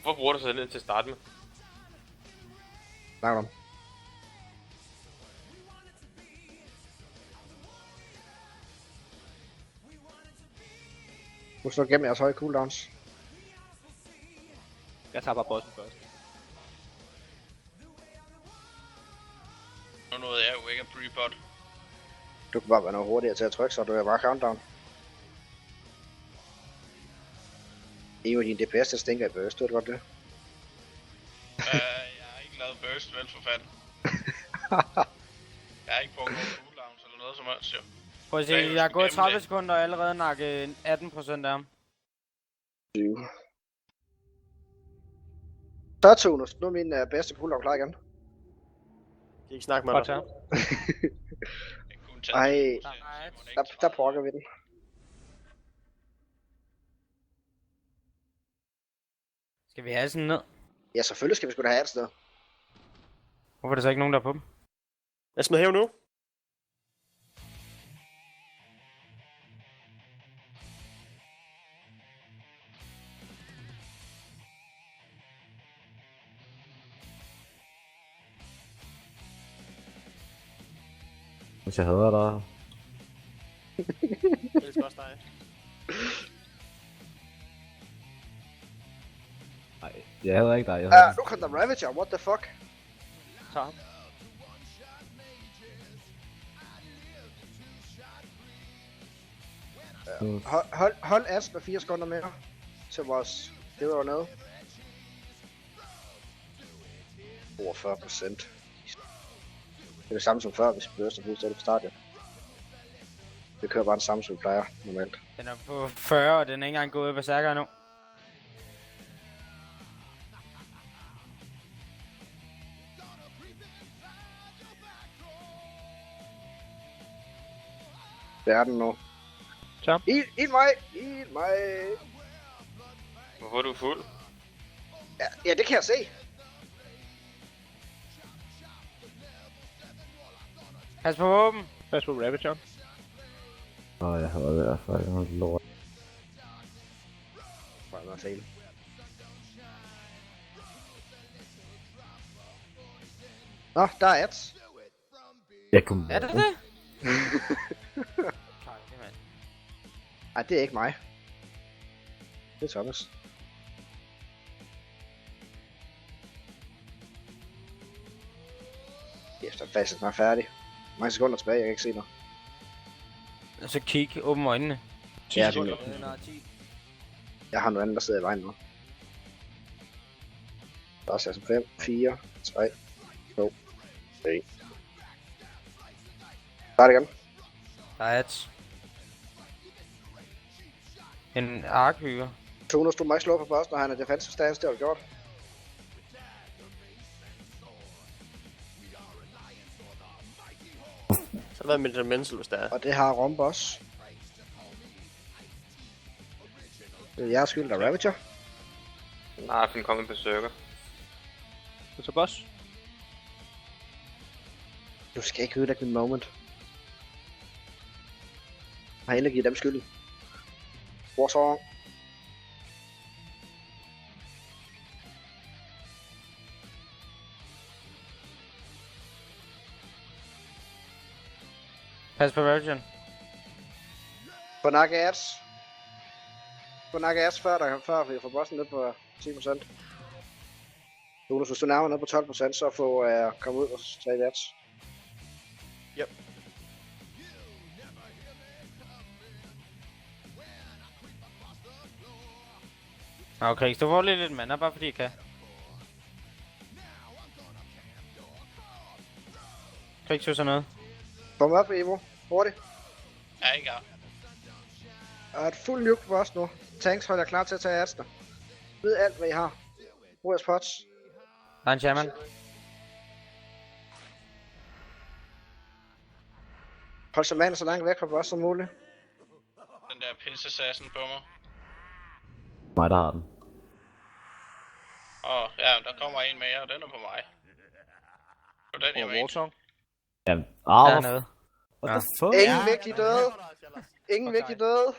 Hvorfor bruger du så den til at starte med? Snakker om. Nu står gennem jeres høje cooldowns. Jeg tager bare bossen først. Nu nåede jeg jo ikke at pre-bot. Du kan bare være noget hurtigere til at trykke, så du er bare countdown. En af dine DPS, der stinker i burst, du godt det? Jeg har ikke lavet burst, vel for fanden. Jeg har ikke brugt nogen cooldowns eller noget som helst, jo. Prøv at se, jeg har gået 30 sekunder og allerede nakket 18% af ham. 20. Så Tunus, nu er min bedste cooldown klar igen. Kan I ikke snakke med Godt dig? her. Ej, der pokker vi den. Skal vi have sådan ned? Ja, selvfølgelig skal vi sgu da have et sted. Hvorfor er der så ikke nogen, der er på dem? Jeg smider hæv nu. Hvis jeg hader dig. Jeg elsker også dig. Nej, jeg hader ikke dig. Jeg Ja, nu kom der Ravager, what the fuck? Tag ham. Hold Ash med 4 sekunder mere til vores hero nede. 42%. Det er det samme som før, hvis vi børster fuldstændig på starten. Vi kører bare den samme, som vi plejer normalt. Den er på 40, og den er ikke engang gået i berserker endnu. Det er den nu. Så. Eat mig! Eat mig! Hvorfor er du fuld? Ja, det kan jeg se. Pas på våben. Pas på Ravager. jeg hader det der, for jeg har lort. Bare noget fail. Nå, der er ads. Jeg kunne... Er det det? Ej, det er ikke mig. Det er Thomas. Efter facet er færdig. Mange sekunder tilbage, jeg kan ikke se noget. Og så kig, åbn øjnene. 10 Ja, sekunder. Jeg har noget andet, der sidder i vejen nu. Der er altså 5, 4, 3, 2, 1. Start igen. Der er et. En arkbygger. Tunus, du må ikke slå på boss, når han er defensive stance, det har du gjort. Så hvad med det mental, hvis der er? Og det har Rombe også. Det er jeres skyld, der er Ravager. Nej, for den kom en berserker. Du tager boss. Du skal ikke ødelægge min moment. Jeg har heller givet dem skylden. Warsong. Pas på Ravager. Få nakke ads. Få nakke ads før vi får bossen ned på 10%. Jonas, hvis du nærmer ned på 12%, så få komme ud og tage ads. Yep. Okay, så får lidt mana, bare fordi jeg kan. Kan ikke sådan noget. Kom op, Evo. Hurtigt. Jeg er ikke her. Jeg har et fuld nuke på os nu. Tanks holder klar til at tage adsene. Ved alt, hvad I har. Brug jeres pots. Der er en shaman. Hold så mand så langt væk fra boss som muligt. Den der pissesassen på mig. Mig, der har den. Ja, der kommer en mere, og den er på mig. Det var den, jeg mente. Warsong. Jamen, Dernede. what the fuck? Ingen vigtige døde. Ingen vigtige døde.